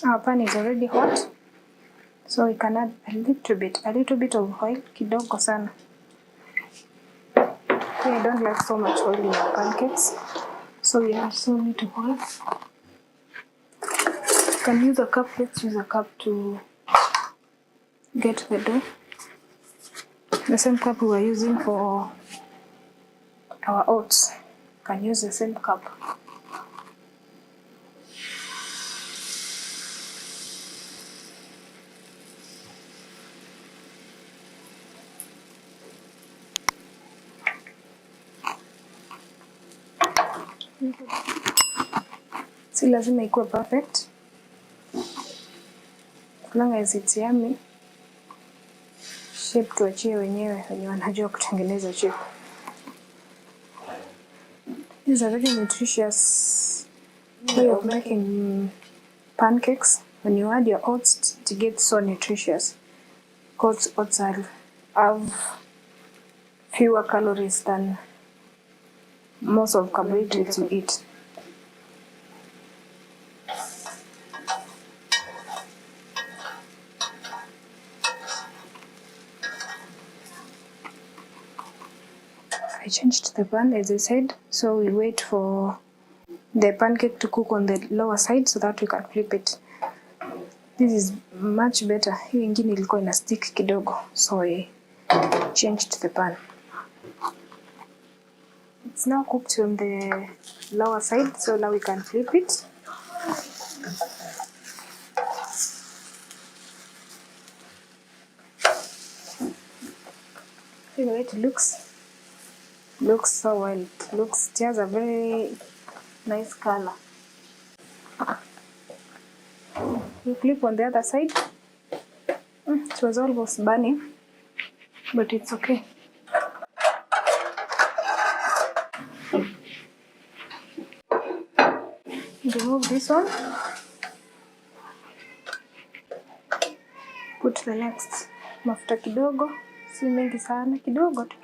Our pan is already hot, so we can add a little bit of oil, kidogo sana. Okay, I don't like so much oil in our pancakes, so we add so little oil. You can use a cup. Let's use a cup to get the dough. The same cup we were using for our oats. You can use the same cup. Si lazima ikuwe perfect. As long as it's yummy. Shape tuachie wenyewe wenye wanajua kutengeneza shape. This is a very nutritious way of making pancakes. When you add your oats, it gets so nutritious. Because oats have fewer calories than most of carbohydrates you eat. I changed the pan as I said, so we wait for the pancake to cook on the lower side so that we can flip it. This is much better. Hii ingine ilikuwa ina stick kidogo, so we changed the pan. It's now cooked on the lower side, so now we can flip it. See the way it looks so well. It has a very nice color. We flip on the other side. It was almost burning, but it's okay. Remove this one. Put the next. Mafuta kidogo, si mengi sana, kidogo tu.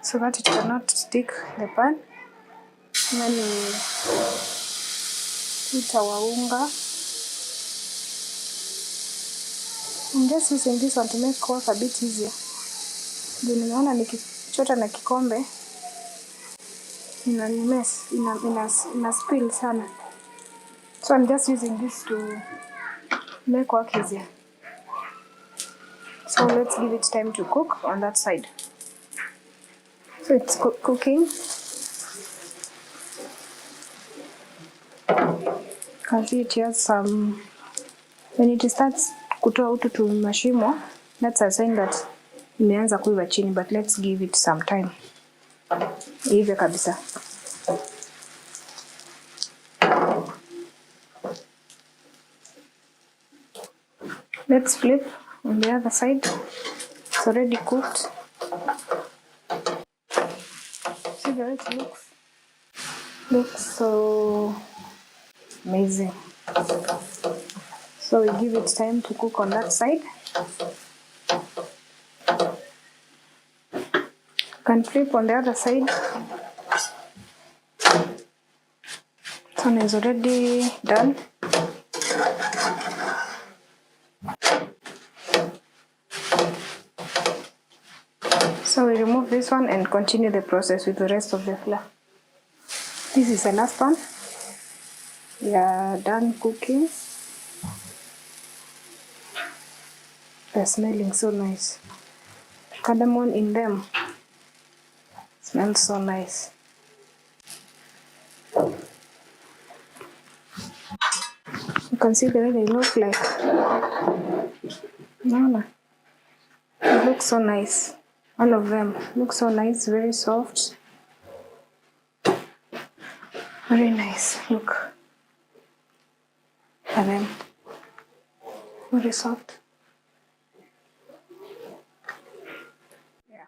So that it cannot stick the pan. Then we put our unga. I'm just using this one to make work a bit easier. Nimeona nikichota na kikombe ina spill sana. So I'm just using this to make work easier. So let's give it time to cook on that side. So it's cooking. You can see it has some, when it starts kutoa utu tu mashimo, that's a sign that imeanza kuiva chini, but let's give it some time. Ive kabisa. Let's flip on the other side. It's already cooked. See the way it looks. Looks so amazing. So we give it time to cook on that side. You can flip on the other side. This one is already done. So we remove this one and continue the process with the rest of the flour. This is the last one. We are done cooking. They're smelling so nice. Cardamom in them. Smells so nice. You can see the way they look like. No. It looks so nice. All of them look so nice, very soft. Very nice. Look at them. Very soft. Yeah.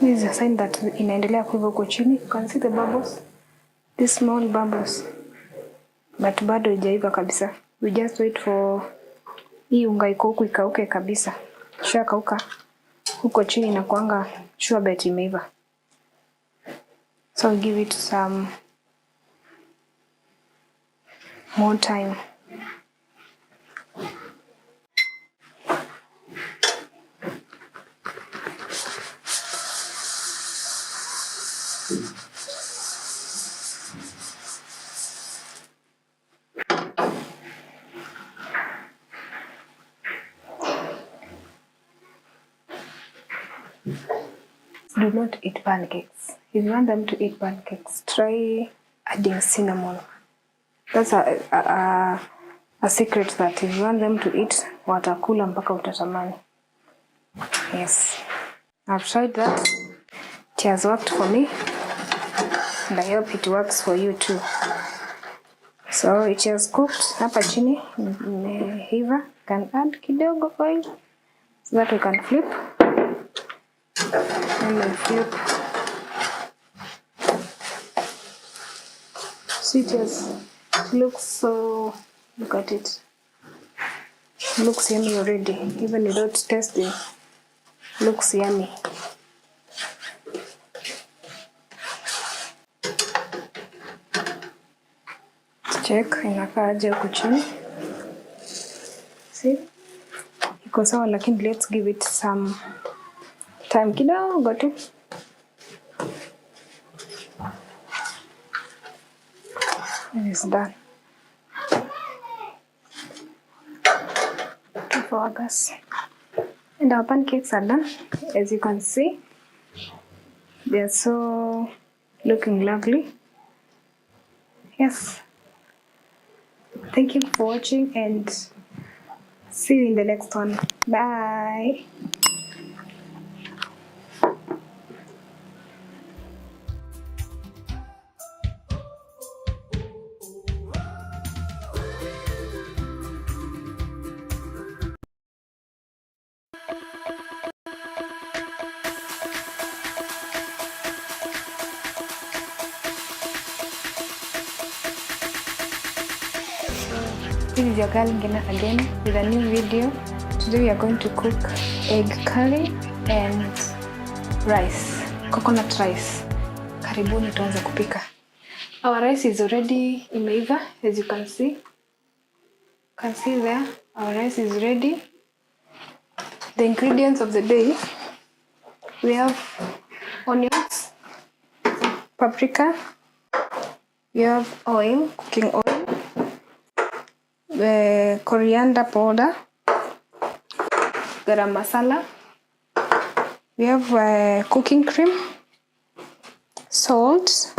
This is a sign that inaendelea kuiva huko chini. You can see the bubbles. these small bubbles, but bado haijaiva kabisa. We just wait for hii unga iko huku ikauke kabisa. Kisha kauka huko chini na kuanga sure bet imeiva. So I'll give it some more time. Do not eat pancakes. If you want them to eat pancakes, try adding cinnamon. That's a secret that if you want them to eat, watakula mpaka utatamani. Yes, I've tried that. It has worked for me, and I hope it works for you too. So it has cooked. Hapa chini imeiva. Can add kidogo oil so that we can flip. And we flip. See, it looks so. Look at it. It looks yummy already, even without tasting. Looks yummy. Check inakaa aje huku chini. See? Iko sawa, lakini let's give it some time kidogo tu. And it's done. For our gas. And our pancakes are done. As you can see, they are so looking lovely. Yes. Thank you for watching and see you in the next one. Bye. This is your girl Ngina again with a new video. Today we are going to cook egg curry and rice, coconut rice. Karibuni tuanze kupika. Our rice is already imeiva, as you can see. Can see there, our rice is ready. The ingredients of the day, we have onions, paprika, we have oil, cooking oil, coriander powder, garam masala, we have cooking cream, salt,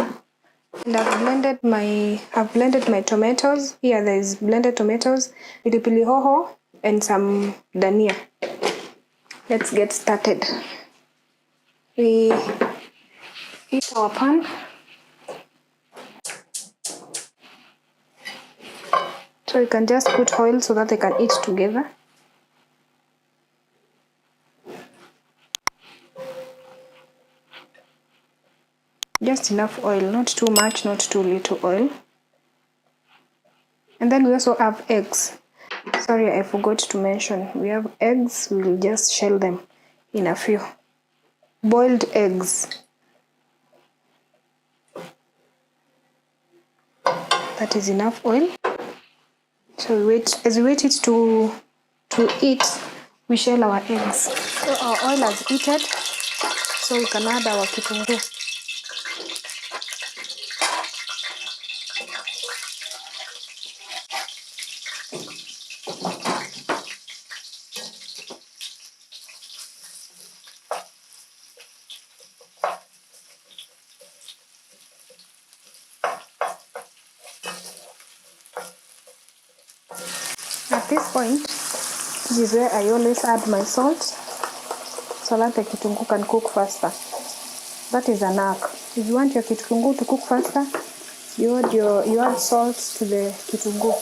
and I've blended my tomatoes. Here there is blended tomatoes, pilipili hoho, and some dania. Let's get started. We heat our pan. So you can just put oil so that they can eat together. Just enough oil, not too much, not too little oil. And then we also have eggs. Sorry, I forgot to mention. We have eggs, we will just shell them in a few. Boiled eggs. That is enough oil. So as we wait it to eat, we shell our eggs. So our oil has heated, so we can add our kitunguu. At this point, this is where I always add my salt so that the kitunguu can cook faster. That is a knack. If you want your kitunguu to cook faster, you add salt to the kitunguu.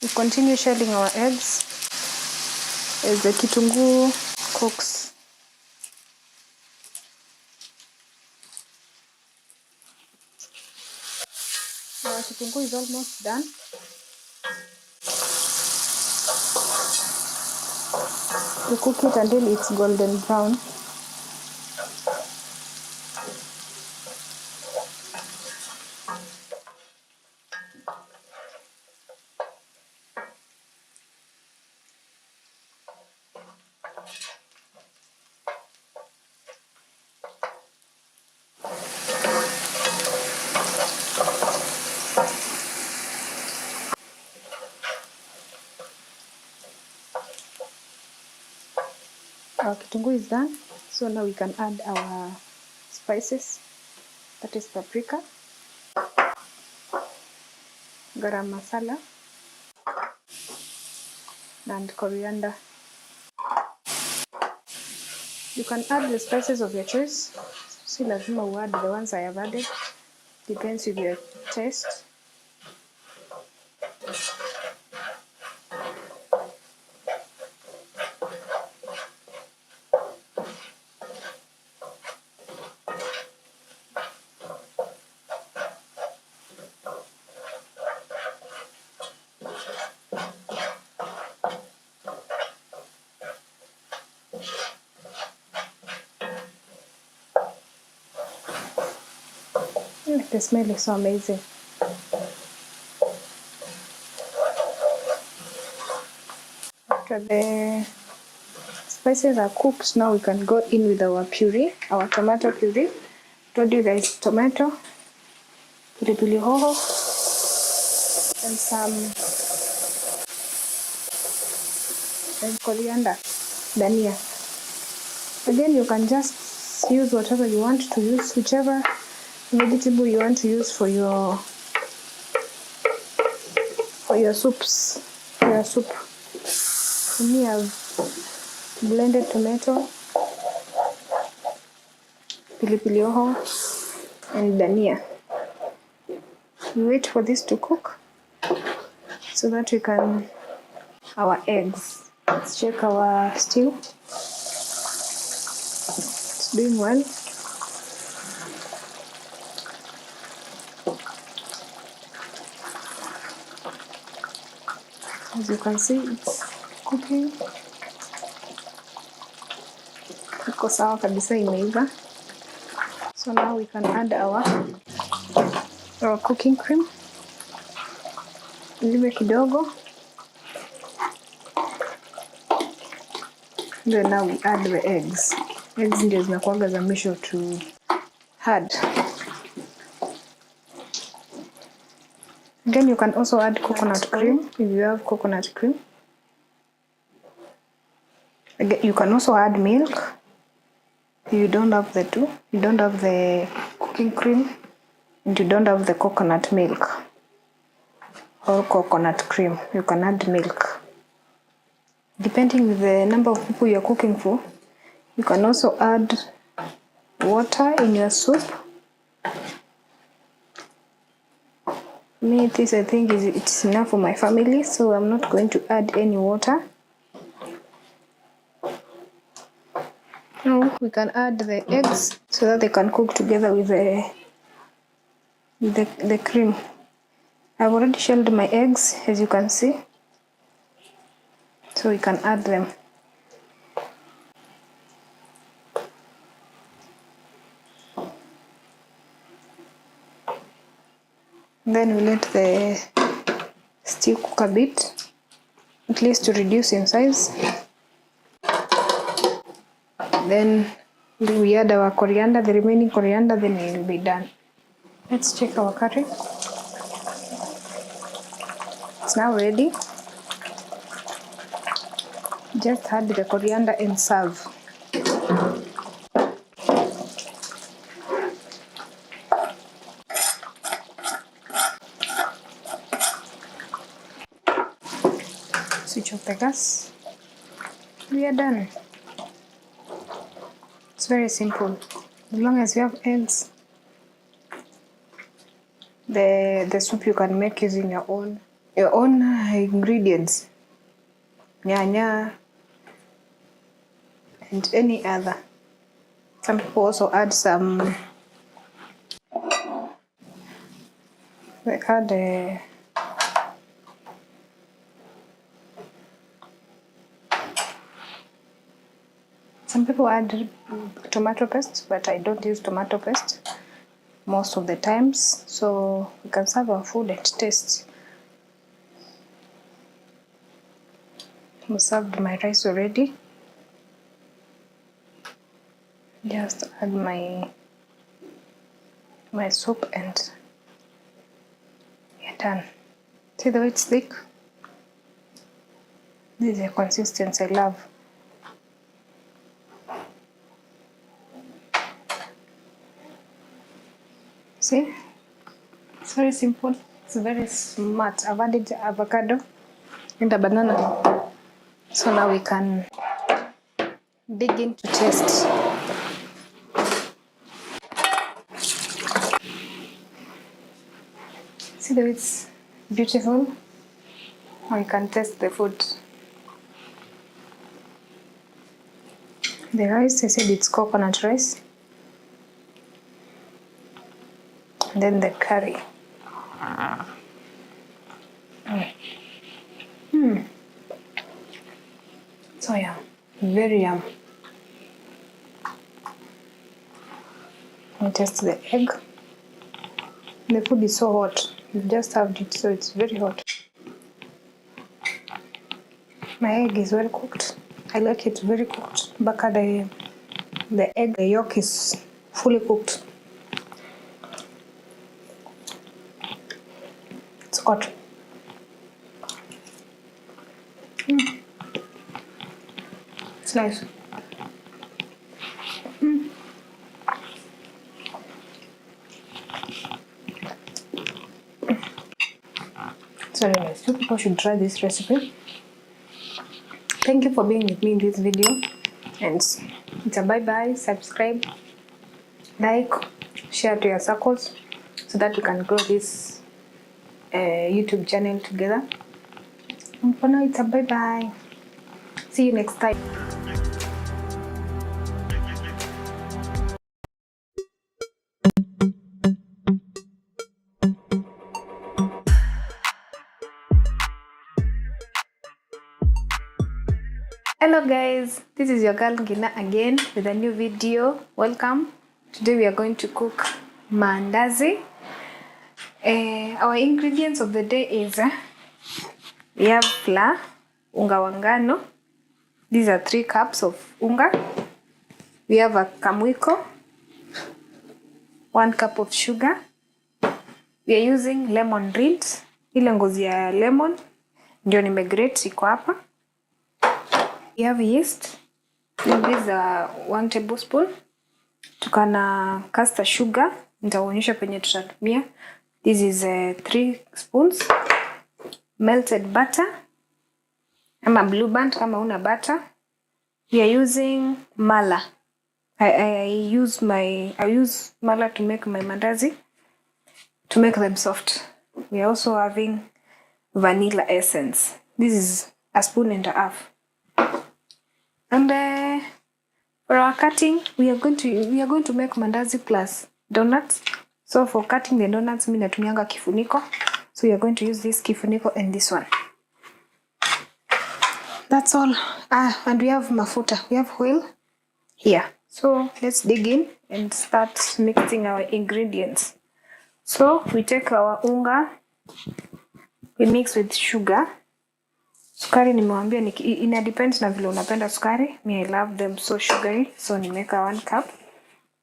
We continue shelling our eggs as the kitunguu cooks. Our kitunguu is almost done. We cook it until it's golden brown. Our kitunguu is done, so now we can add our spices. That is paprika, garam masala, and coriander. You can add the spices of your choice. Si lazima you add the ones I have added. Depends with your taste. The smell is so amazing. After the spices are cooked, now we can go in with our puree, our tomato puree. Told you guys, tomato, pilipili hoho, and coriander, dania. Again, you can just use whatever you want to use, whichever vegetable you want to use for your soups, for your soup. For me, I've blended tomato, pilipili hoho, and dania. We wait for this to cook so that we can our eggs. Let's check our stew. It's doing well. As you can see, it's cooking. Iko sawa kabisa, imeiva. So now we can add our cooking cream. Liwe kidogo. Then now we add the eggs. Eggs ndio zinakuanga za mwisho to add. Then you can also add coconut cream if you have coconut cream. Again, you can also add milk if you don't have the two. You don't have the cooking cream and you don't have the coconut milk or coconut cream. You can add milk. Depending with the number of people you're cooking for, you can also add water in your soup. Me, this I think it's enough for my family, so I'm not going to add any water. Now we can add the eggs so that they can cook together with the cream. I've already shelled my eggs, as you can see, so we can add them. Then we let the stew cook a bit, at least to reduce in size. Then we add our coriander, the remaining coriander, then it will be done. Let's check our curry. It's now ready. Just add the coriander and serve. Switch off the gas. We are done. It's very simple. As long as you have eggs, the soup you can make using your own your own ingredients, nyanya and any other. Some people also add some, they add some people add tomato paste, but I don't use tomato paste most of the times, so we can serve our food and taste. I served my rice already. Just add my soup and you're done. See the way it's thick? This is the consistency I love. See? It's very simple. It's very smart. I've added avocado and a banana. So now we can dig into taste. See the way it's beautiful? Now you can taste the food. The rice, I said it's coconut rice. And then the curry. So yeah, very yum. And taste the egg. The food is so hot. You just have it, so it's very hot. My egg is well cooked. I like it very cooked. Back at the egg, the yolk is fully cooked. It's hot. It's nice. So anyways, you people should try this recipe. Thank you for being with me in this video, and it's a bye-bye. Subscribe, like, share to your circles so that we can grow this YouTube channel together. And for now, it's a bye-bye. See you next time. Hello guys, this is your girl Ngina again with a new video. Welcome. Today we are going to cook mandazi. Our ingredients of the day is we have flour, unga wa ngano. These are 3 cups of unga. We have a kamwiko, 1 cup of sugar. We are using lemon rinds. Ile ngozi ya lemon ndio nimegrate iko hapa. We have yeast. This is 1 tablespoon. Tukana caster sugar. Nitaonyesha penye tutatumia. This is 3 spoons. Melted butter. Ama blue band kama una butter. We are using mala. I use mala to make my mandazi, to make them soft. We are also having vanilla essence. This is 1.5 spoons. And for our cutting, we are going to make mandazi plus donuts. So for cutting the donuts, mimi natumianga kifuniko. So we are going to use this kifuniko and this one. That's all. And we have mafuta. We have oil here. So let's dig in and start mixing our ingredients. So we take our unga, we mix with sugar. Sukari nimewambia ina depends na vile unapenda sukari. Me, I love them so sugary, so nimeka 1 cup.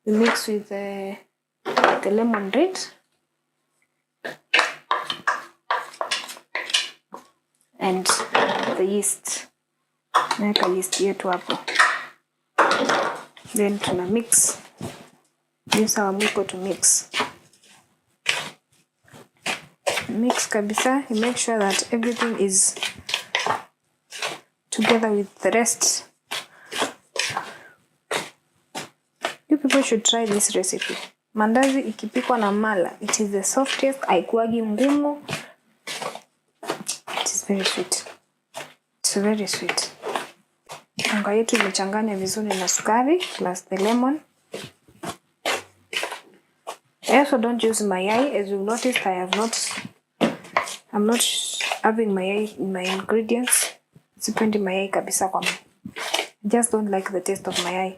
We mix with the lemon rind and the yeast. Naweka yeast yetu hapo. Then tuna mix. Use our mwiko to mix. Mix kabisa. You make sure that everything is together with the rest. You people should try this recipe. Mandazi ikipikwa na mala, it is the softest, haikuwagi ngumu. very sweet. It's very sweet. Unga yetu imechanganya vizuri na sukari plus the lemon. I also don't use mayai. As you've noticed, I'm not having mayai in my ingredients. Sipendi mayai kabisa kwa mimi. I just don't like the taste of mayai.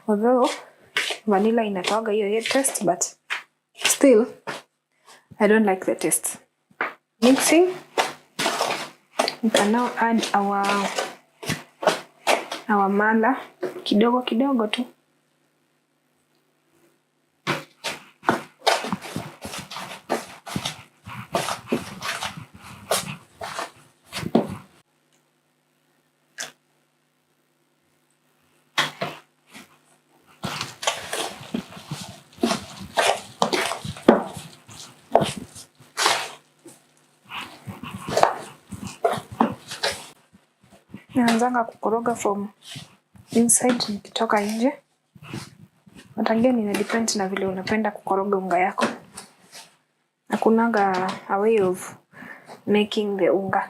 Although vanilla inatoaga hiyo taste, but still I don't like the taste. Mixing. We can now add our mala kidogo kidogo tu. Naanzanga kukoroga from inside nikitoka nje. But again, ina depend na vile unapenda kukoroga unga yako. Hakunaga a way of making the unga.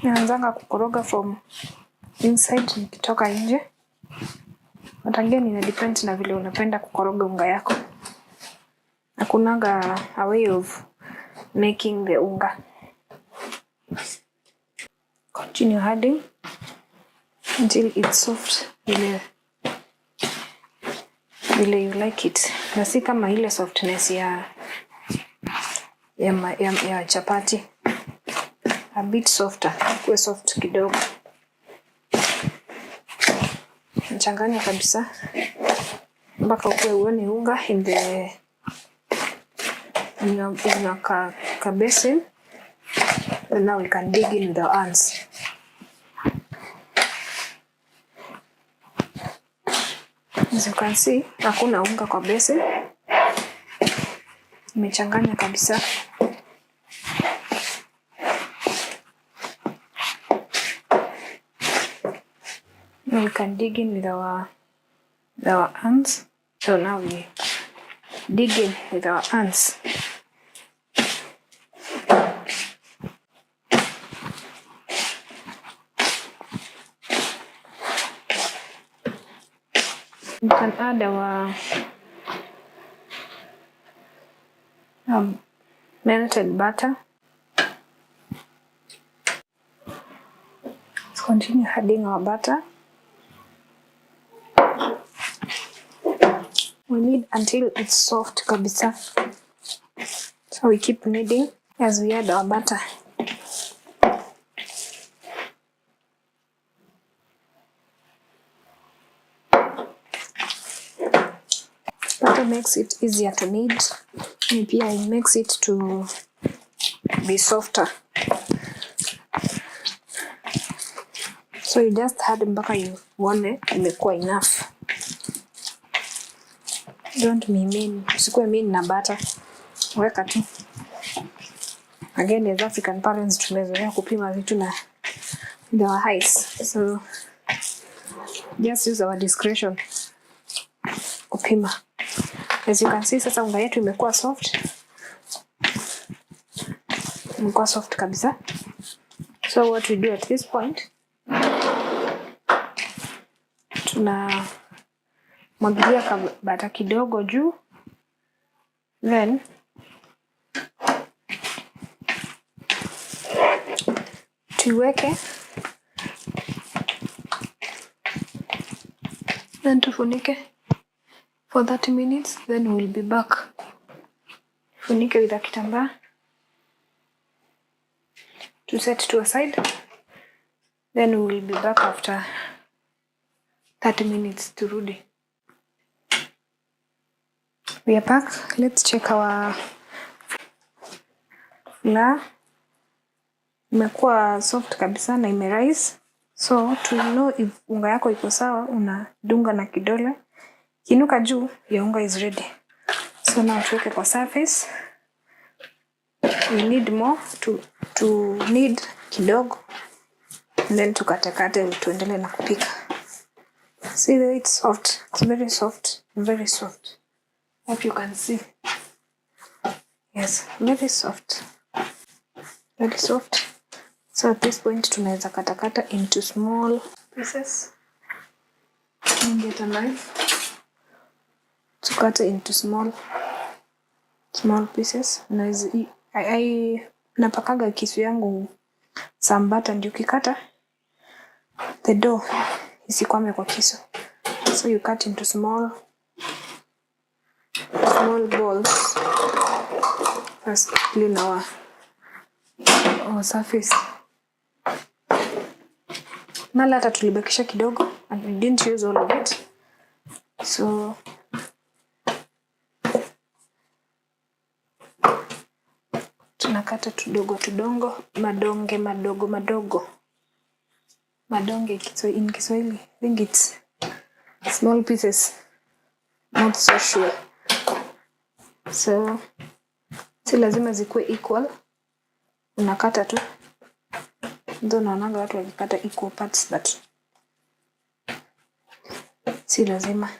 Naanzanga kukoroga from inside nikitoka nje. But again, ina depend na vile unapenda kukoroga unga yako. Hakunaga a way of making the unga. Continue adding until it's soft vile you like it. Na si kama ile softness ya chapati. A bit softer, kuwe soft kidogo. Nachanganya kabisa mpaka ukue uone unga in your basin. And now we can dig in the ants. As you can see, hakuna unga kwa basin. Nimechanganya kabisa. Now we can dig in with our ants. So now we dig in with our ants. We can add our melted butter. Let's continue adding our butter. We knead until it's soft kabisa. So we keep kneading as we add our butter. Butter makes it easier to knead. And pia it makes it to be softer. So you just add mpaka you uone imekuwa enough. Don't mean, usikuwe mean na butter. Weka tu. Again, as African parents tumezoea kupima vitu na with our eyes. So just use our discretion kupima. As you can see, sasa unga yetu imekuwa soft. Imekuwa soft kabisa. So what we do at this point, tuna mwagilia butter kidogo juu. Then tuweke. Then tufunike for 30 minutes. Then we'll be back. Funike with a kitambaa. To set to a side. Then we will be back after 30 minutes turudi. We are back. Let's check our flour. Imekuwa soft kabisa na imerise. So to know if unga yako iko sawa, unadunga na kidole. Kinuka juu, your unga is ready. So now tuweke kwa surface. We need more to need kidogo. And then tukatakate tuendelee na kupika. See that it's soft. It's very soft. Very soft. Hope you can see. Yes, very soft. Very soft. So at this point tunaweza katakata into small pieces. And get a knife to cut into small pieces. Napakaga kisu yangu some butter ndio ukikata the dough isikwame kwa kisu. So you cut into small balls. First clean our surface. Mala hata tulibakisha kidogo and we didn't use all of it. So tunakata tudongo madonge in Kiswahili. I think it's small pieces. Not so sure. So si lazima zikuwe equal. Unakata tu. Ndio naonanga watu wakikata equal parts but si lazima.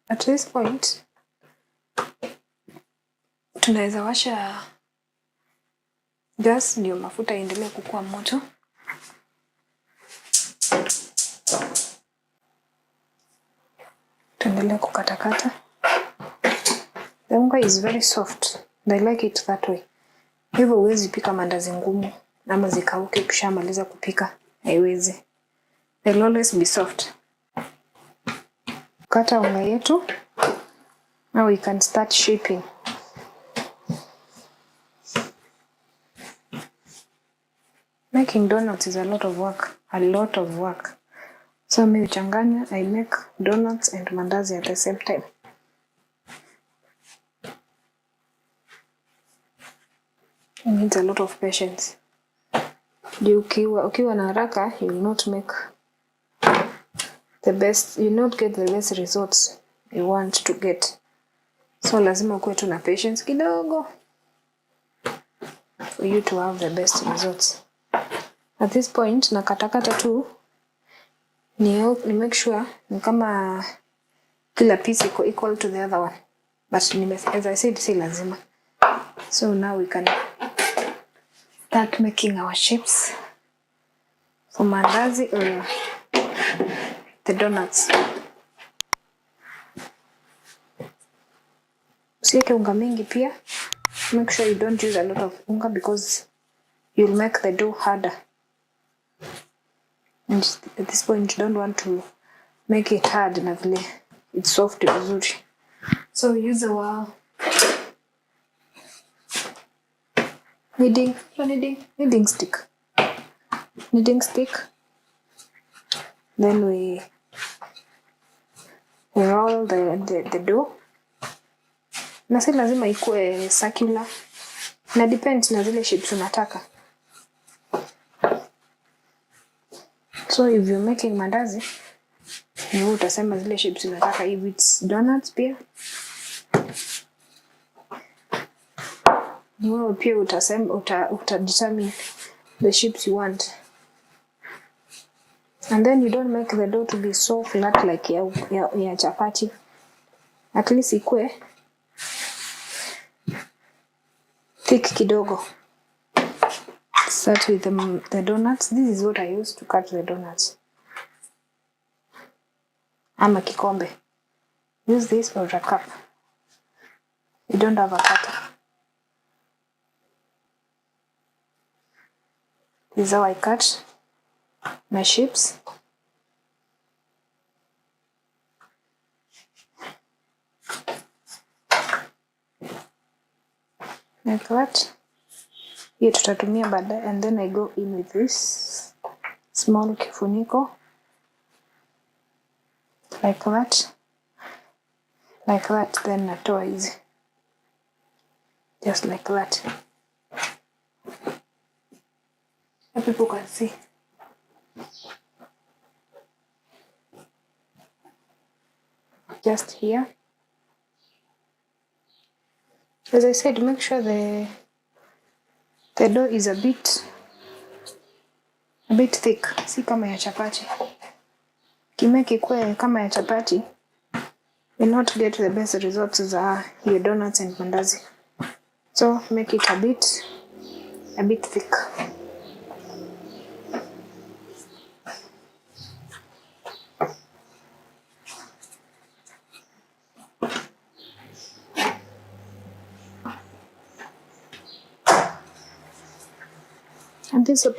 At this point tunaweza washa gas ndio mafuta iendelee kukua moto. Tuendelee kukatakata. The unga is very soft and I like it that way. Hivyo huwezi pika mandazi ngumu ama zikauke ukishamaliza kupika. Haiwezi. They'll always be soft. Kata unga yetu. Now we can start shaping. Making donuts is a lot of work. So mimi huchanganya, I make donuts and mandazi at the same time. It needs a lot of patience. Ukiwa na haraka, you will not make the best, you will not get the best results you want to get. So lazima kuwe tu na patience kidogo for you to have the best results. At this point, nakatakata tu ni make sure ni kama kila piece iko equal to the other one. But as I said, si lazima. So now we can start making our shapes for mandazi or the donuts. Usiweke unga mingi pia. Make sure you don't use a lot of unga because you'll make the dough harder. And at this point you don't want to make it hard na vile it's soft vizuri. So use our kneading stick. Then we roll the dough. Na si lazima ikuwe circular. Na depends na zile shapes unataka. So if you're making mandazi, ni utasema zile shapes unataka. If it's donuts pia, ni wewe pia utasema determine the shapes you want. And then you don't make the dough to be so flat like ya chapati. At least ikue thick kidogo. Start with the donuts. This is what I use to cut the donuts. Ama kikombe. Use this or a cup. You don't have a cutter. This is how I cut my shapes. Like that. Hiyo tutatumia baadaye, and then I go in with this small kifuniko like that. like that, then natoa hizi just like that. So people can see. Just here. As I said, make sure the dough is a bit thick, si kama ya chapati. Kimeke ikuwe kama ya chapati, will not get the best results za your donuts and mandazi. So make it a bit thick.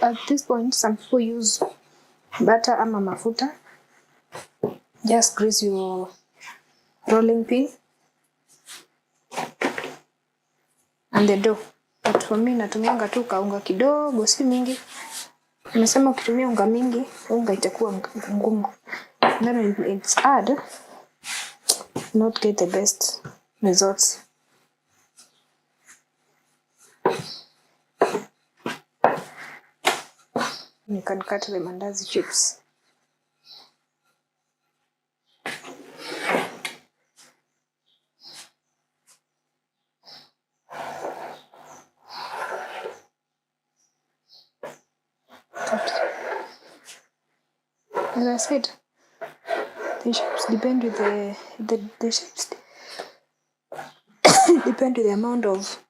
At this point, some people use butter ama mafuta. Just grease your rolling pin and the dough. But for me, natumianga tu kaunga kidogo, si mingi. Nimesema ukitumia unga mingi, unga itakuwa ngumu. Then when it's hard, not get the best results. You can cut the mandazi chips. As I said, the shapes depend with the shapes depend with the amount of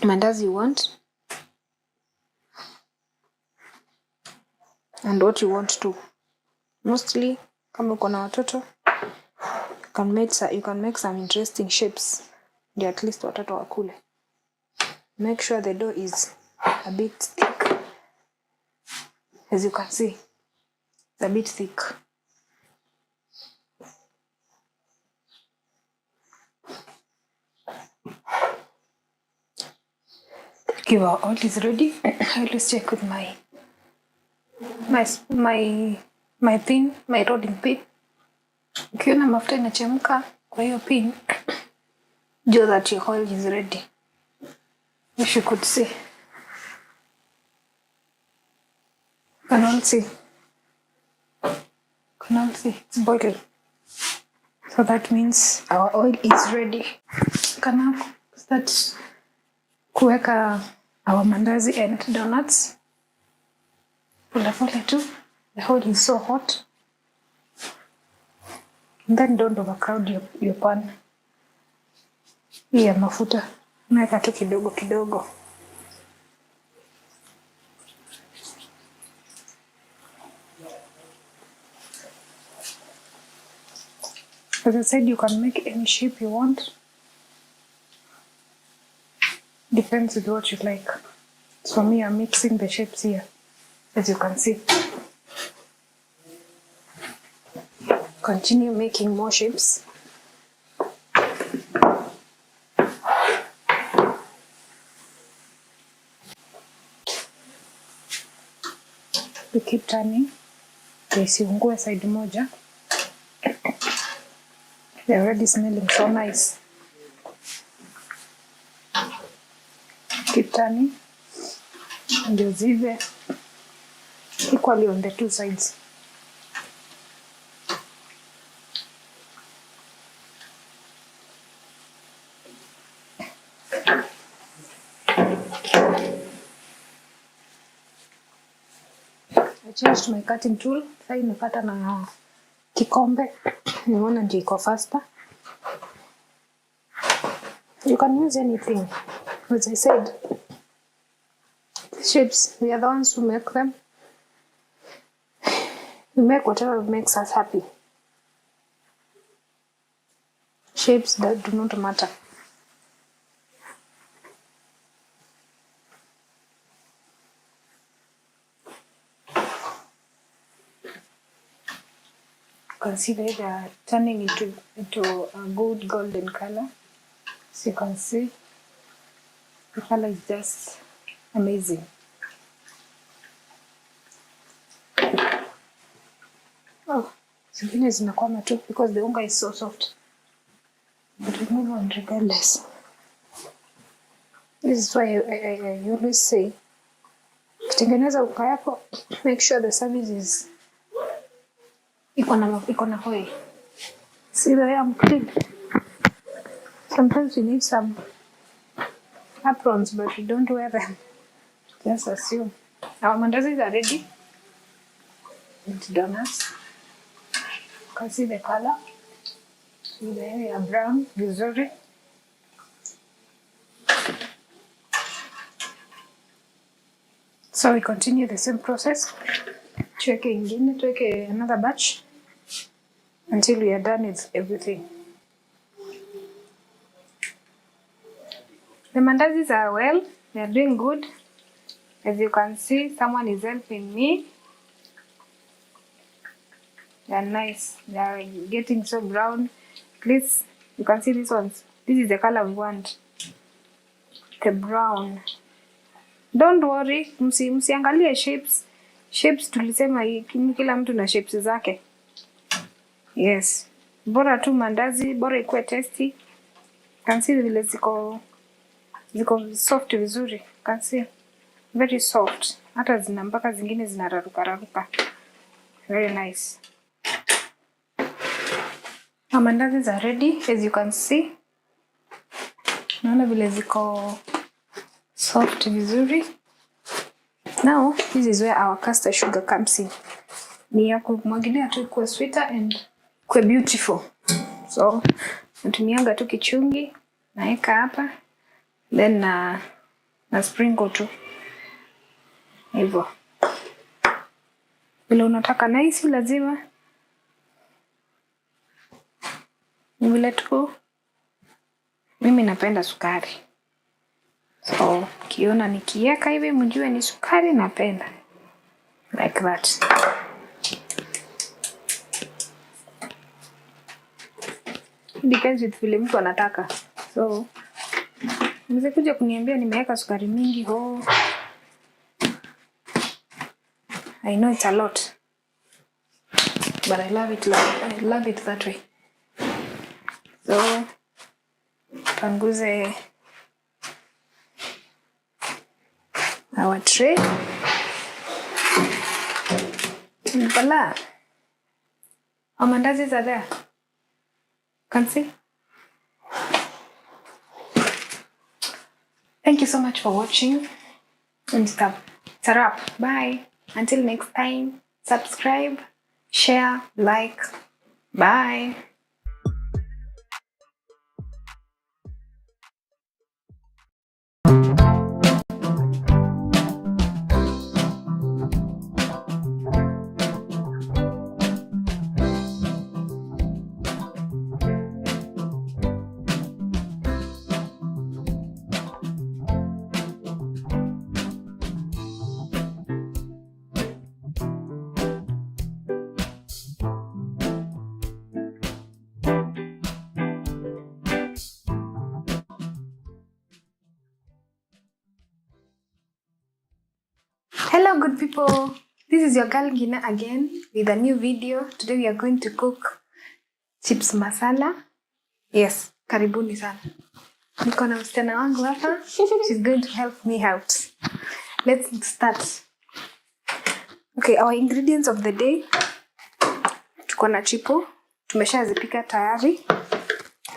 mandazi you want and what you want to. Mostly, kama uko na watoto, you can make some interesting shapes. Ndio at least watoto wakule. Make sure the dough is a bit thick. As you can see, it's a bit thick. Okay, well, all is ready. Let's check with my pin, my rolling pin. Ukiona mafuta inachemka kwa hiyo pin, know that your oil is ready. If you could see. Can all see it's boiling. So that means our oil is ready. Can now start kuweka our mandazi and donuts. Pole too. The oil is so hot. And then don't overcrowd your pan. Hii ya mafuta naweka tu kidogo kidogo. As I said, you can make any shape you want. Depends with what you like. So for me, I'm mixing the shapes here, as you can see. Continue making more shapes. We keep turning. Isiungue side moja. They're already smelling so nice. Keep turning. Ndio zive equally on the two sides. I changed my cutting tool. Sasa nimepata na kikombe. Nimeona ndio iko faster. You can use anything. As I said, shapes, we are the ones who make them. We make whatever makes us happy. Shapes that do not matter. You can see that they are turning into a good golden color. So you can see the color is just amazing. Oh, zingine zinakwama tu because the unga is so soft. but we move on regardless. This is why I always say, ukitengeneza uka yako, make sure the service is iko na oil. See the way I'm clean. Sometimes we need some aprons, but we don't wear them. Just assume. Our mandazis are ready. It's donuts. You can see the color. See the area brown, vizuri. So we continue the same process. Tuweke ingine, tuweke another batch until we are done with everything. The mandazis are well, they are doing good. As you can see, someone is helping me. They are nice. They are getting so brown. Please, you can see these ones. This is the color we want. The brown. Don't worry, msiangalie shapes. Shapes tulisema kila mtu na shapes zake. Yes. Bora tu mandazi, bora ikuwe tasty. Can see vile ziko soft vizuri. Can see. Very soft. Hata zina mpaka zingine zinararuka. Very nice. Our mandazis are ready, as you can see. Naona vile ziko soft vizuri. Now, this is where our caster sugar comes in. Ni ya kumwagilia tu ikuwe sweeter and ikuwe beautiful. So, natumianga tu kichungi, naeka hapa, then na sprinkle tu. Hivyo. Vile unataka nice lazima. Vile tu. Mimi napenda sukari. So, kiona nikieka hivi mjue ni sukari napenda. Like that. It depends with vile mtu anataka. So, msikuja kuniambia nimeweka sukari mingi. Oh. I know it's a lot. But I love it that way. So, panguze our tray. Voila. Our mandazis are there. Can see? Thank you so much for watching. And it's a wrap. Bye. Until next time, subscribe, share, like. Bye. Hello good people, this is your girl Gina again with a new video. Today we are going to cook chips masala. Yes, karibuni sana. Niko na msichana wangu hapa. She's going to help me out. Let's start. Okay, our ingredients of the day. Tuko na chipo, tumeshazipika tayari.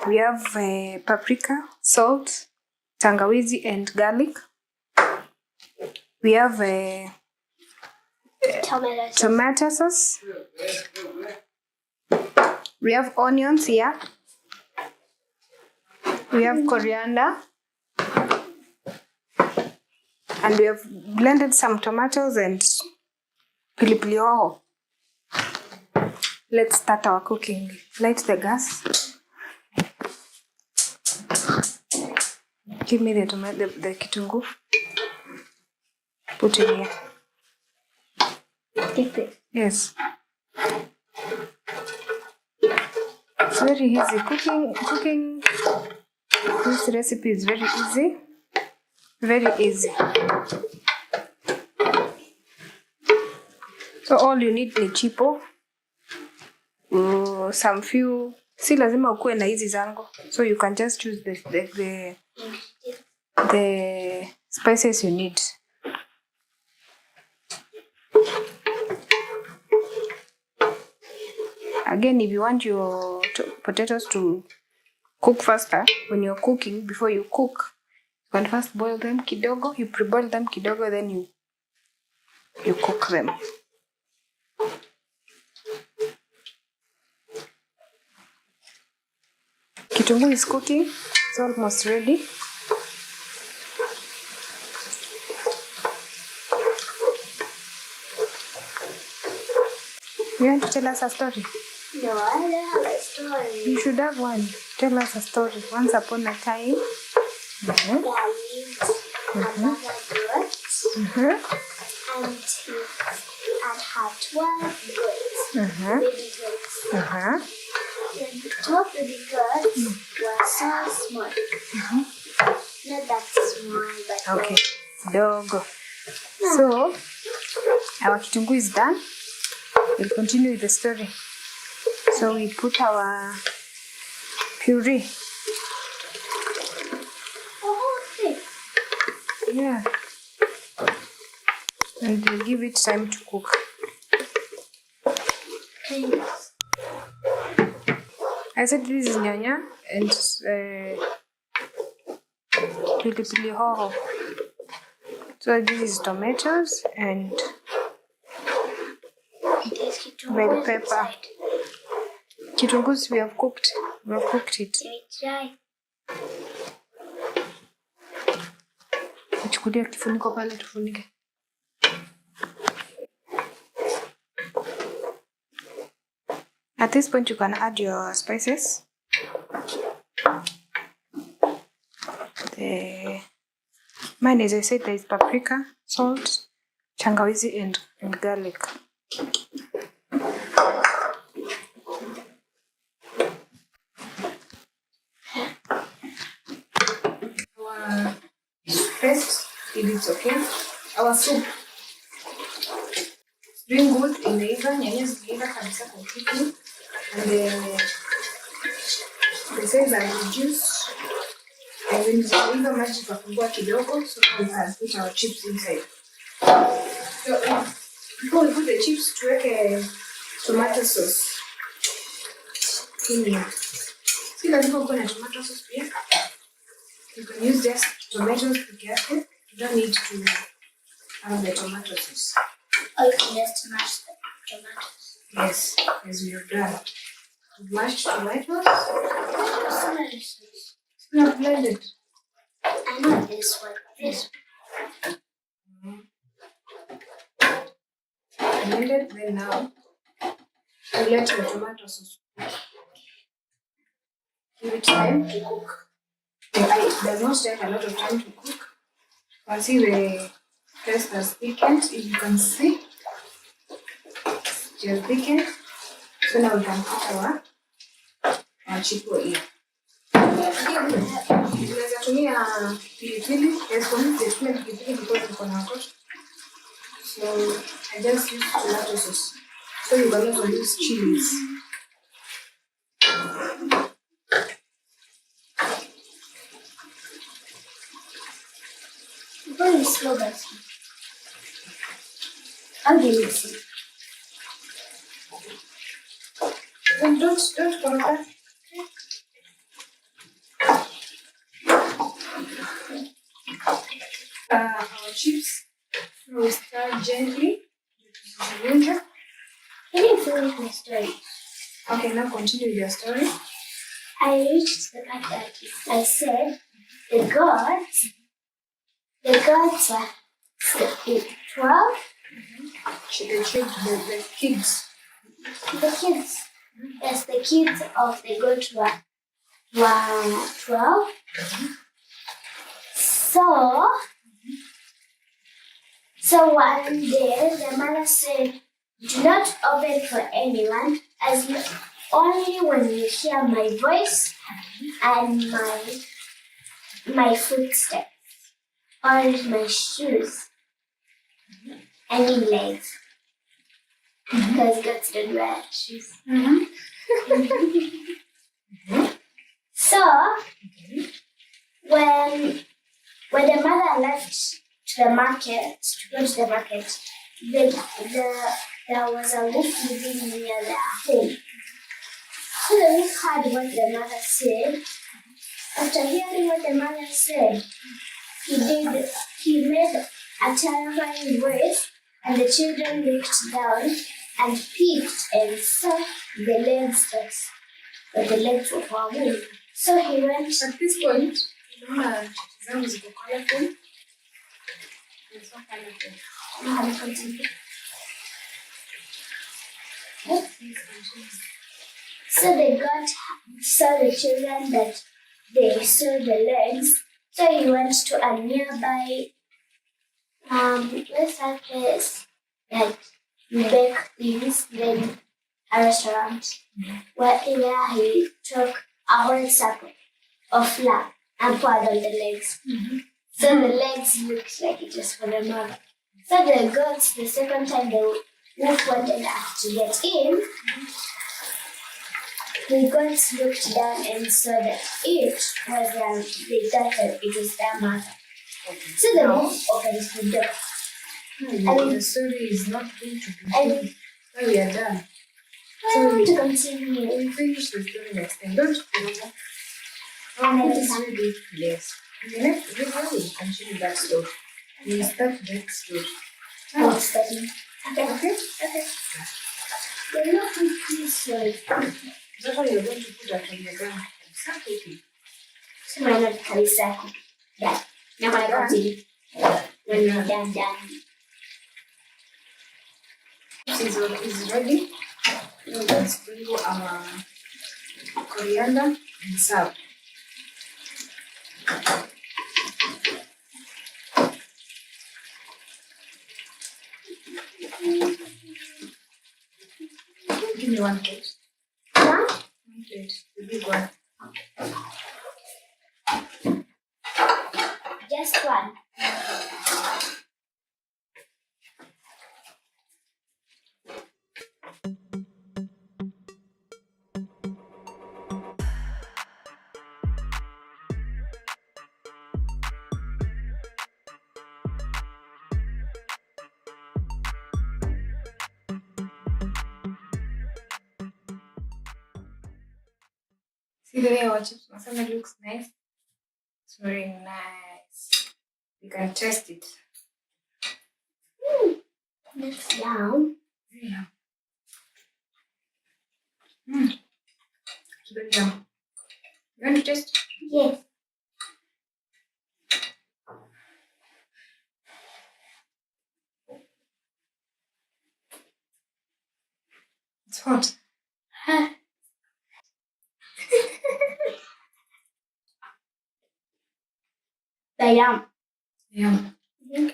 We have paprika, salt, tangawizi and garlic. We have tomato sauce. We have onions here. We have coriander. And we have blended some tomatoes and pilipili hoho. Let's start our cooking. Light the gas. Give me the kitunguu. Put it here. Dip it. Yes. It's very easy. Cooking this recipe is very easy. Very easy. So all you need is chipo, some few Si lazima ukuwe na hizi zangu. So you can just choose the spices you need. Again, if you want your potatoes to cook faster, when you're cooking, before you cook, you can first boil them kidogo, you pre-boil them kidogo, then you cook them. Kitunguu is cooking. It's almost ready. You want to tell us a story? No, I don't have a story. You should have one. Tell us a story. Once upon a time. There lived a mother goat, and he had 12 goats, baby goats. The 12 baby goats were so small. Not that small, but Okay. Dogo. So, our kitunguu is done. We'll continue with the story. So we put our puree. Yeah. And we'll give it time to cook. I said this is nyanya and pilipili hoho. So this is tomatoes and red pepper. Kitungus we have cooked. We have cooked it. Chukulia kifuniko pale tufunike. At this point you can add your spices. Mine, as I said, there is paprika, salt, tangawizi and garlic. Our paste, if it's okay. Our soup. It's doing good. Imeiva, nyanya zimeiva kabisa completely. And the size are reduced. And when zimeiva maji kapungua kidogo, so we can put our chips inside. So before we put the chips, tuweke tomato sauce. Si lazima uwe na tomato sauce pia. You can use just tomatoes peke yake. You don't need to have the tomato sauce. Or you can just mash the tomatoes. Yes, as we have done. Mashed tomatoes. It's not blended. I know this one. This one. Blended, then now we let your tomato sauce give it time to cook. It does not take a lot of time to cook. You can see the taste has thickened, if you can see. It has thickened. So now we can put our chipo in. Unaweza tumia pilipili. Yes, for me, they tumia pilipili because it's on our cost. So I just use tomato sauce. So you can also use chilies. very slow, but how do you see? Don't compare. Our chips, we start gently. Can you finish my story? Okay, now continue your story. I reached the part that I said the gods were 12. The kids. The kids. Yes, the kids of the goat were 12. So one day the mother said, "Do not open for anyone, as only when you hear my voice and my footsteps or my shoes." Any legs. Because goats don't wear shoes. So when the mother left to go to the market, there was a wolf living near their home. So the wolf heard what the mother said. After hearing what the mother said, he made a terrifying voice, and the children looked down and peeped and saw the legs but the legs of a wolf. So he went. At this point, zangu ziko colorful. It's so colorful. So they saw the children that they saw the legs. So he went to a nearby what's that place? Like bake things, then a restaurant where he took a whole sack of flour and poured on the legs. So the legs looked like it was for the mother. So the goats, the second time the wolf wanted us to get in, the goats looked down and saw that they thought that it was their mother. So the wolf opened the door. The story is not going to be good. So we are done. I want to continue. We'll finish the story next time. Don't you? And It's really yes. In the next video, we'll continue that story. We'll start that story. I'm studying. Okay? They're not good stories. That's why you're going to put that on your ground. Exactly. So I'm not Kalisako. Yeah. Now I continue. When you're done. This is ready. Now let's sprinkle our coriander and serve. Give me one plate. Huh? One plate. The big one. Just one. See the way our chips masala looks nice? It's very nice. You can taste it. That's yum. Yeah. It's very yum. You want to taste? Yes. It's hot. The yum. Yum.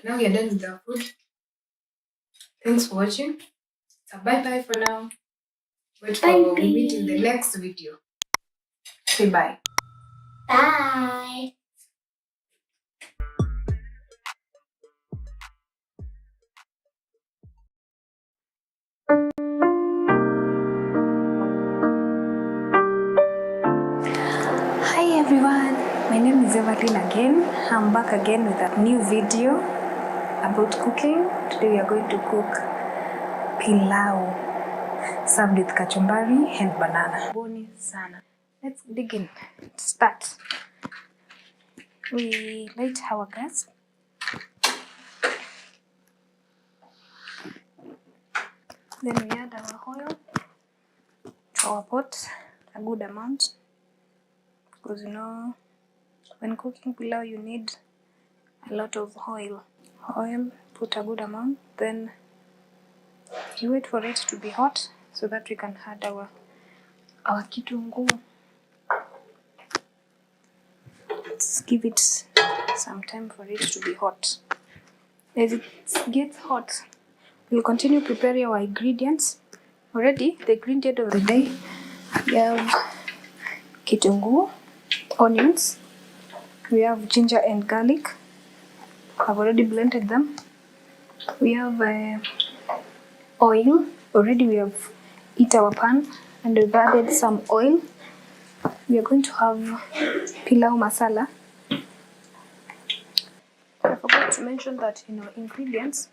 Now we are done with our food. Thanks for watching. So bye for now. Wait for Bye. we meet in the next video. Say bye. Bye. Hi everyone, my name is Evelyn again. I'm back again with a new video about cooking. Today we are going to cook pilau served with kachumbari and banana. Boni sana. Let's dig in. Start. We light our gas. Then we add our oil to our pot, a good amount. Because you know, when cooking pilau you need a lot of oil. Put a good amount. Then you wait for it to be hot so that we can add our kitunguu. Let's give it some time for it to be hot. As it gets hot, we'll continue preparing our ingredients. Already, the ingredient of the day, we have kitunguu, onions, we have ginger and garlic. I've already blended them. We have oil. Already we have heat our pan and we've added some oil. We are going to have pilau masala. I forgot to mention that in our ingredients,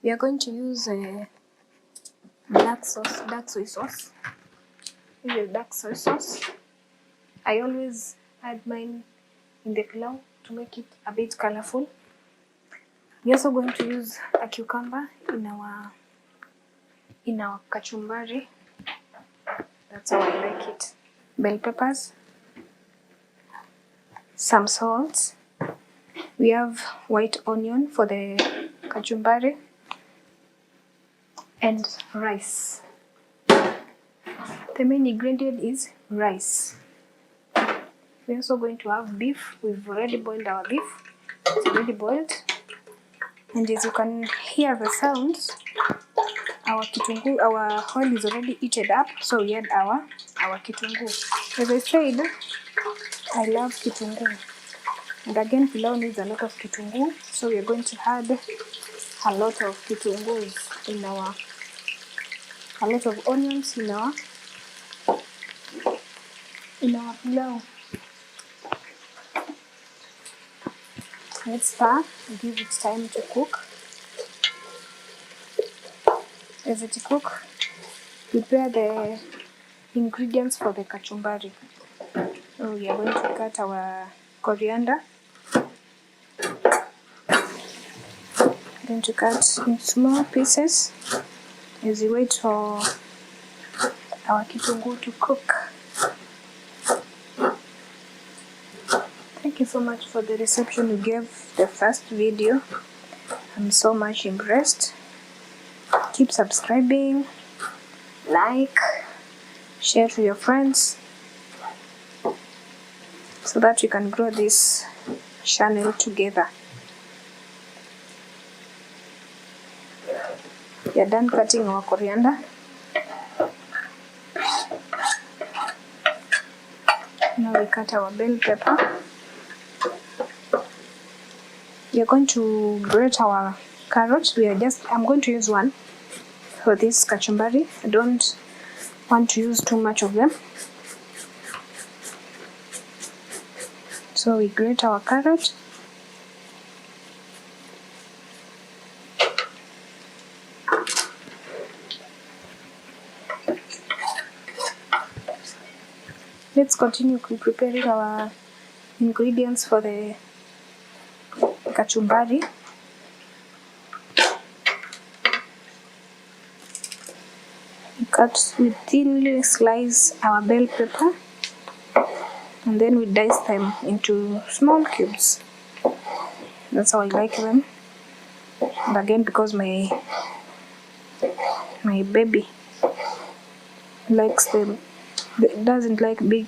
we are going to use dark soy sauce. This is dark soy sauce. I always add mine in the pilau to make it a bit colorful. We're also going to use a cucumber in our kachumbari. That's how I like it. Bell peppers, some salt. We have white onion for the kachumbari and rice. The main ingredient is rice. We're also going to have beef. We've already boiled our beef. It's already boiled. And as you can hear the sounds, our oil is already heated up, so we add our kitunguu. As I said, I love kitunguu. And again, pilau needs a lot of kitunguu, so we are going to add a lot of kitunguus a lot of onions in our pilau. Let's stir, give it time to cook. As it cooks, prepare the ingredients for the kachumbari. So we are going to cut our coriander. Going to cut in small pieces as we wait for our kitunguu to cook. Thank you so much for the reception you gave the first video. I'm so much impressed. Keep subscribing, like, share to your friends so that we can grow this channel together. We are done cutting our coriander. Now we cut our bell pepper. We are going to grate our carrots. I'm going to use one for this kachumbari. I don't want to use too much of them. So we grate our carrot. Let's continue preparing our ingredients for the kachumbari. We thinly slice our bell pepper and then we dice them into small cubes. That's how I like them. And again, because my baby likes them, doesn't like big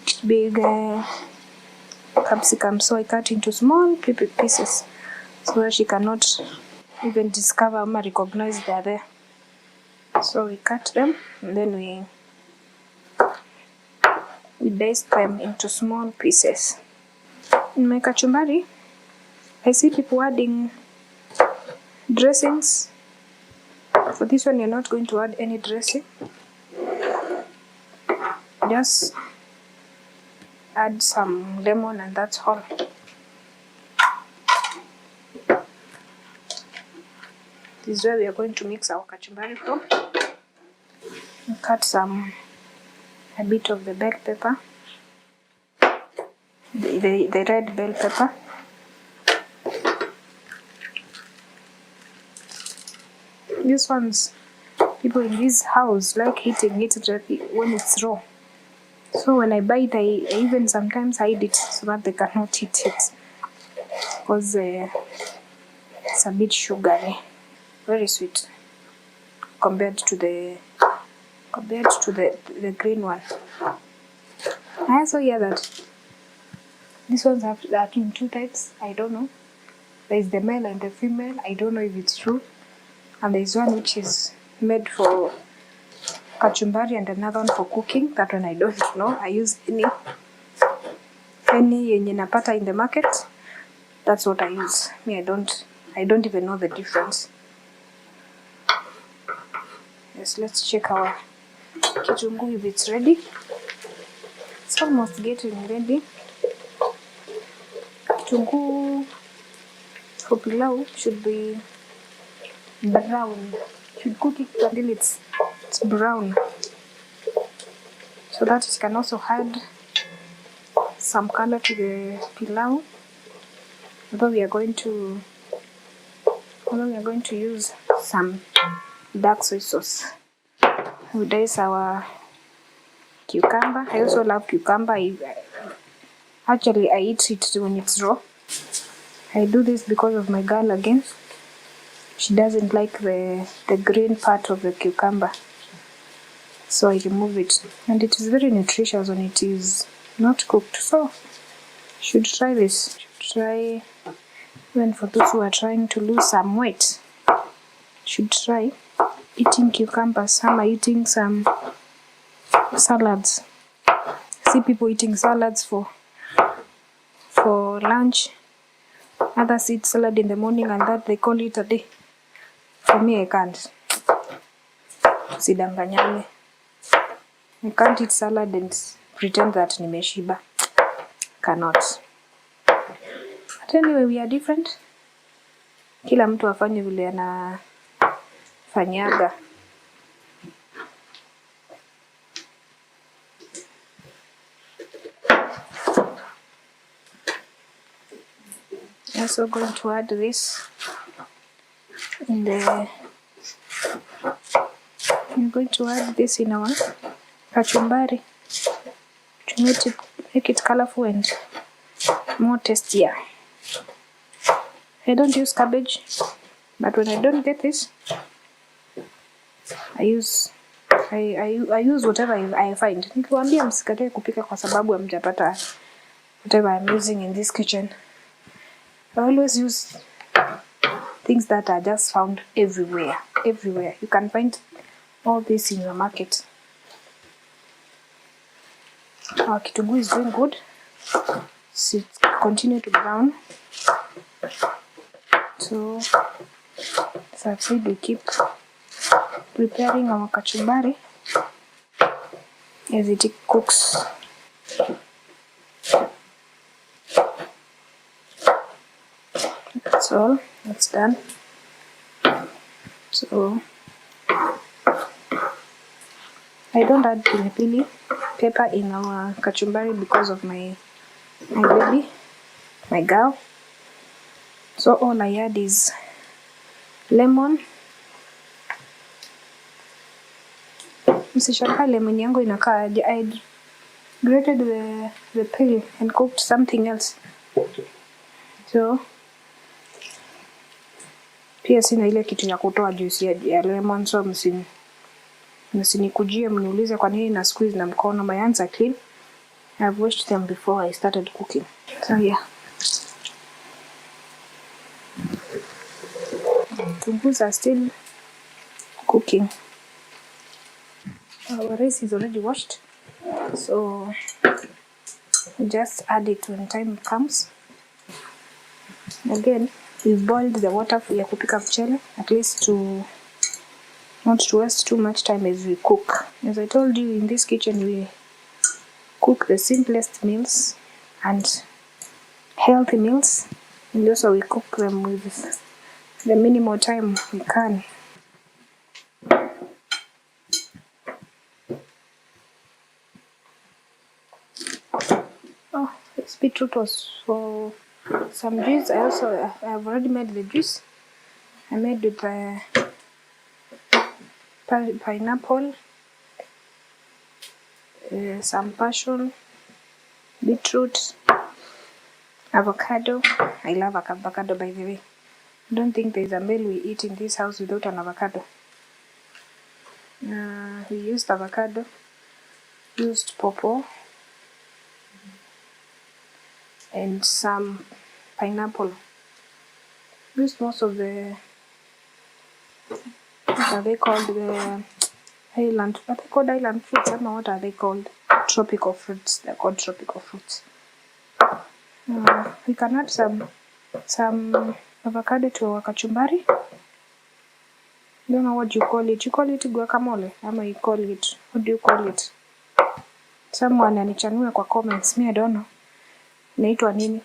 capsicum, so I cut into small pieces so that she cannot even discover or recognize they are there. So we cut them and then we dice them into small pieces. In my kachumbari, I see people adding dressings. For this one, you're not going to add any dressing. Just add some lemon and that's all. This is where we are going to mix our kachumbari from. Cut a bit of the bell pepper, the red bell pepper. These ones, people in this house like eating it when it's raw. So when I buy it, I even sometimes hide it so that they cannot eat it, because it's a bit sugary, very sweet compared to the green one. I also hear that these ones are in two types. I don't know. There is the male and the female. I don't know if it's true. And there is one which is made for kachumbari and another one for cooking. That one I don't know. I use any yenye napata in the market. That's what I use. Me, I don't even know the difference. Yes, let's check our kitunguu if it's ready. It's almost getting ready. Kitunguu for pilau should be brown. Should cook it until it's brown, so that it can also add some color to the pilau. Although we are going to use some dark soy sauce. There is our cucumber. I also love cucumber. Actually, I eat it when it's raw. I do this because of my girl again. She doesn't like the green part of the cucumber, so I remove it. And it is very nutritious when it is not cooked. So you should try this. You should try, even for those who are trying to lose some weight, you should try eating cucumbers. Some are eating some salads. I see people eating salads for lunch. Others eat salad in the morning and that they call it a day. For me, I can't. Sidanganyane. I can't eat salad and pretend that nimeshiba. Cannot. But anyway, we are different. Kila mtu afanye vile anafanyaga. Also going to add this in the. I'm going to add this in our kachumbari to make it colorful and more tastier. I don't use cabbage, but when I don't get this, I use whatever I find. Nikiwaambia msikatae kupika kwa sababu hamjapata whatever I'm using in this kitchen. I always use things that are just found everywhere. Everywhere. You can find all this in your market. Our kitunguu is doing good. So it continue to brown. So as I've said, we keep preparing our kachumbari as it cooks. That's all. That's done. So I don't add pilipili pepper in our kachumbari because of my baby, my girl. So all I add is lemon. Msishangae lemon yangu inakaa aje. I grated the peel and cooked something else. So pia sina ile kitu ya kutoa juice ya lemon, so msinikujie mniulize kwa nini na squeeze na mkono. My hands are clean. I've washed them before I started cooking. So yeah. Tungus are still cooking. Our rice is already washed, so just add it when time comes. Again, we've boiled the water ya kupika mchele, at least to not to waste too much time as we cook. As I told you, in this kitchen we cook the simplest meals and healthy meals, and also we cook them with the minimal time we can. Oh, this beetroot was for some juice. I've already made the juice. I made with pineapple, some passion, beetroot, avocado. I love avocado, by the way. I don't think there's a meal we eat in this house without an avocado. We used avocado, used pawpaw, and some pineapple. Used most of the, what are they called, the island, are they called island fruits? I don't know what are they called, tropical fruits. They're called tropical fruits. We can add some avocado to our kachumbari. I don't know what you call it. You call it guacamole? Ama you call it, what do you call it? Someone anichanue kwa comments. Me I don't know. Inaitwa nini?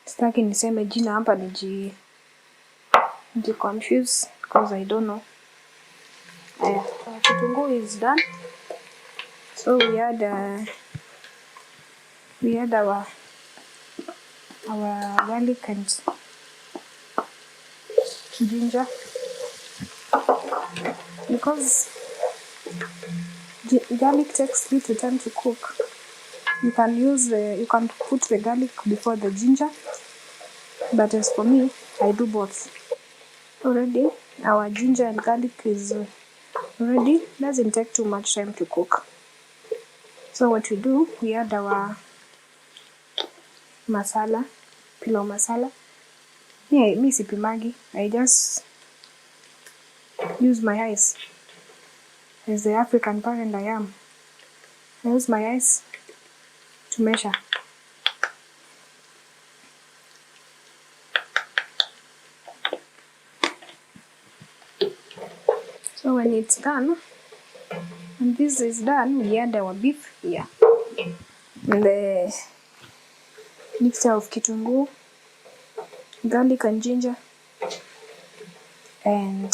Sitaki niseme jina hapa niji confuse because I don't know. Kitunguu is done. So we add our garlic and ginger, because garlic takes little time to cook. You can put the garlic before the ginger, but as for me, I do both. Already our ginger and garlic is ready. Doesn't take too much time to cook. So what we do, we add our masala, pilau masala. Yeah, me sipimagi. I just use my eyes. As the African parent I am, I use my eyes to measure. So when it's done, and this is done, we add our beef here. And the mixture of kitunguu, garlic and ginger, and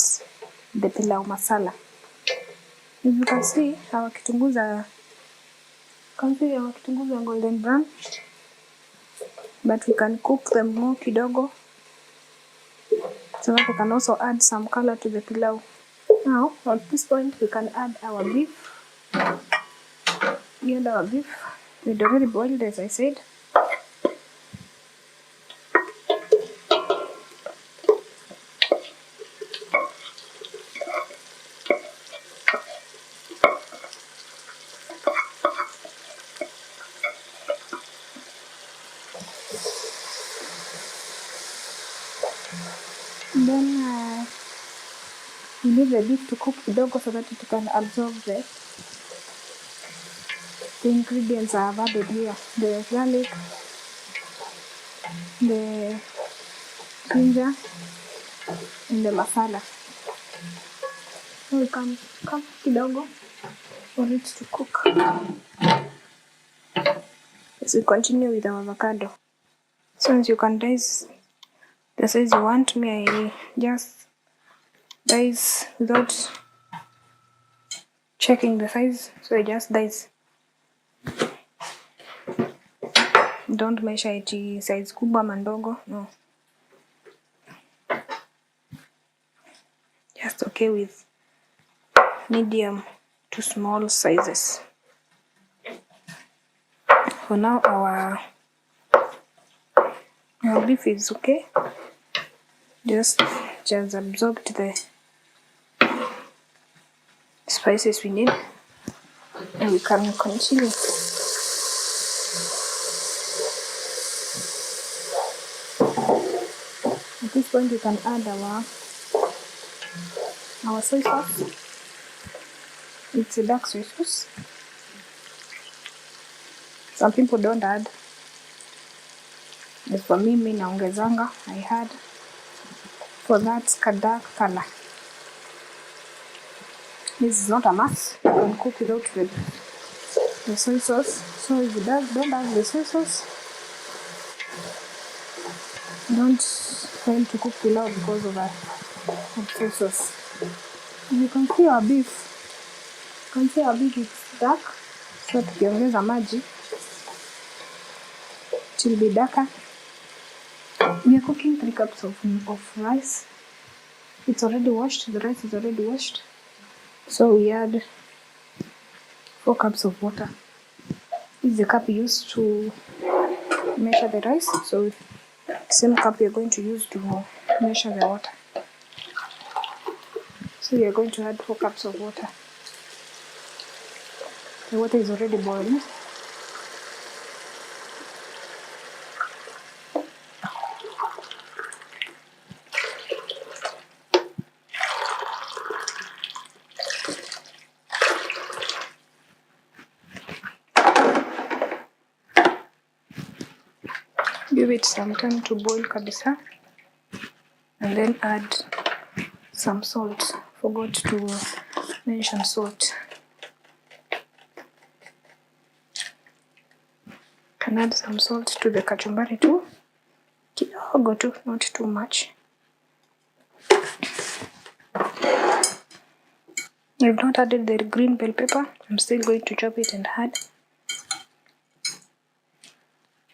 the pilau masala. If you can see, our kitunguus are golden brown, but we can cook them more kidogo, so that we can also add some color to the pilau. Now, at this point, we can add our beef. We add our beef. We'd already boiled, as I said. And then we leave the beef to cook kidogo so that it can absorb the ingredients I have added here. The garlic, the ginger, and the masala. So we can cook kidogo for it to cook. As we continue with our avocado. So as you can dice the size you want. Me, I just dice without checking the size. So I just dice. Don't measure it size kubwa ama ndogo. No. Just okay with medium to small sizes. For now, our beef is okay. Just absorbed the spices we need, and we can continue. At this point, we can add our soy sauce. It's a dark soy sauce. Some people don't add. But for me, naongezanga. I had for that dark color. This is not a must. You can cook without the soy sauce. So if you don't add the soy sauce, don't fail to cook pilau because of soy sauce. You can see our beef. You can see our beef is dark. So tukiongeza maji, it will be darker. We are cooking 3 cups of rice. It's already washed. The rice is already washed. So we add 4 cups of water. This is the cup used to measure the rice. So same cup we are going to use to measure the water. So we are going to add 4 cups of water. The water is already boiling. Give it some time to boil kabisa, and then add some salt. Forgot to mention salt. Can add some salt to the kachumbari too. Kidogo tu, not too much. I've not added the green bell pepper. I'm still going to chop it and add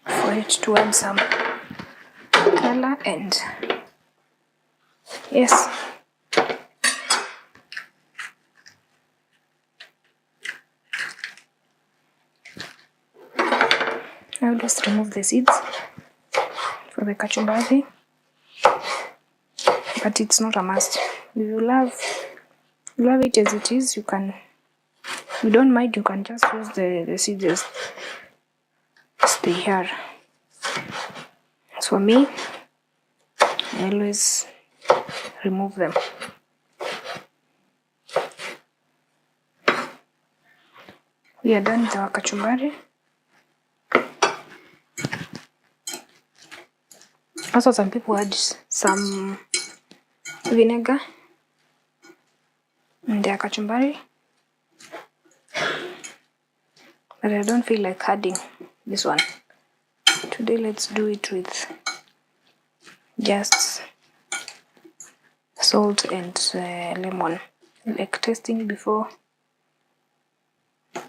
for it to add some color and yes. I'll just remove the seeds for the kachumbari, but it's not a must. If you love it as it is, you can. If you don't mind, you can just use the seeds as they are. As for me, I always remove them. We are done with our kachumbari. Also, some people add some vinegar in their kachumbari, but I don't feel like adding this one. Today, let's do it with just salt and lemon. Like tasting before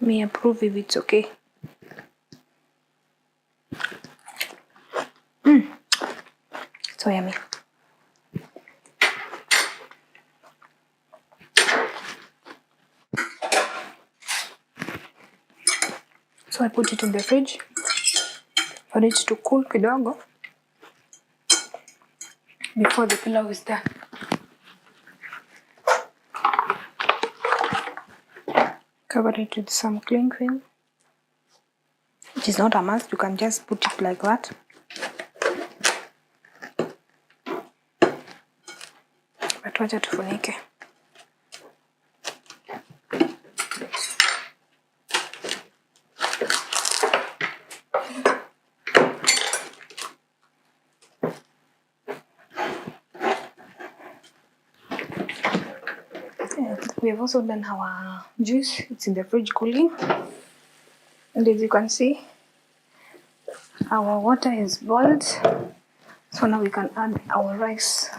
me approve if it's okay. So yummy. So I put it in the fridge for it to cool kidogo before the pilau is done. Cover it with some cling film. It is not a must, you can just put it like that. But wacha tufunike. We have also done our juice. It's in the fridge cooling. And as you can see, our water is boiled. So now we can add our rice.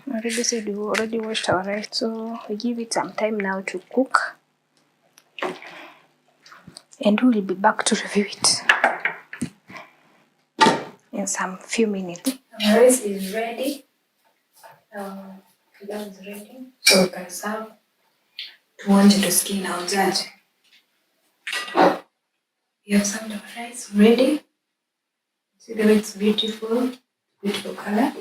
I already said we already washed our rice, so we give it some time now to cook. And we will be back to review it in some few minutes. Our rice is ready. Pilau is ready, so we can serve. Tuanze tusikie na ujaji. We have served our rice ready. See the way it's beautiful, beautiful color.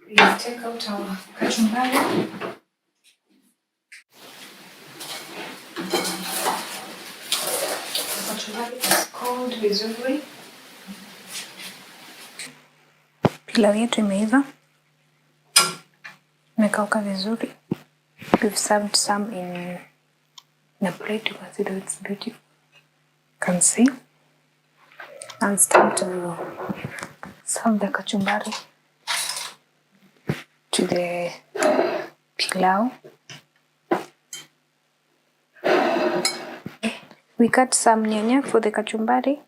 We will take out our kachumbari. Kachumbari is cold vizuri. Pilau yetu imeiva. Imekauka vizuri. We've served some in a plate. You can see that it's beautiful. You can see. Now it's time to serve the kachumbari to the pilau. We cut some nyanya for the kachumbari.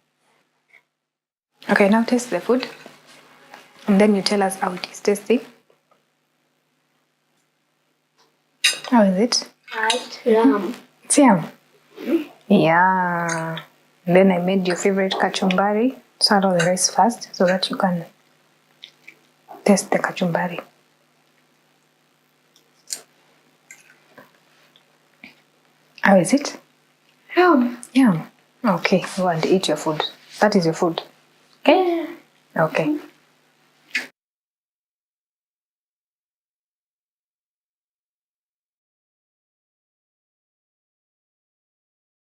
Okay, now taste the food. And then you tell us how it is tasting. How is it? It's yum. It's yum. Yeah. Then I made your favorite kachumbari. Start all the rice first so that you can taste the kachumbari. How is it? Yum. Yum. Okay, go and eat your food. That is your food. Okay? Okay.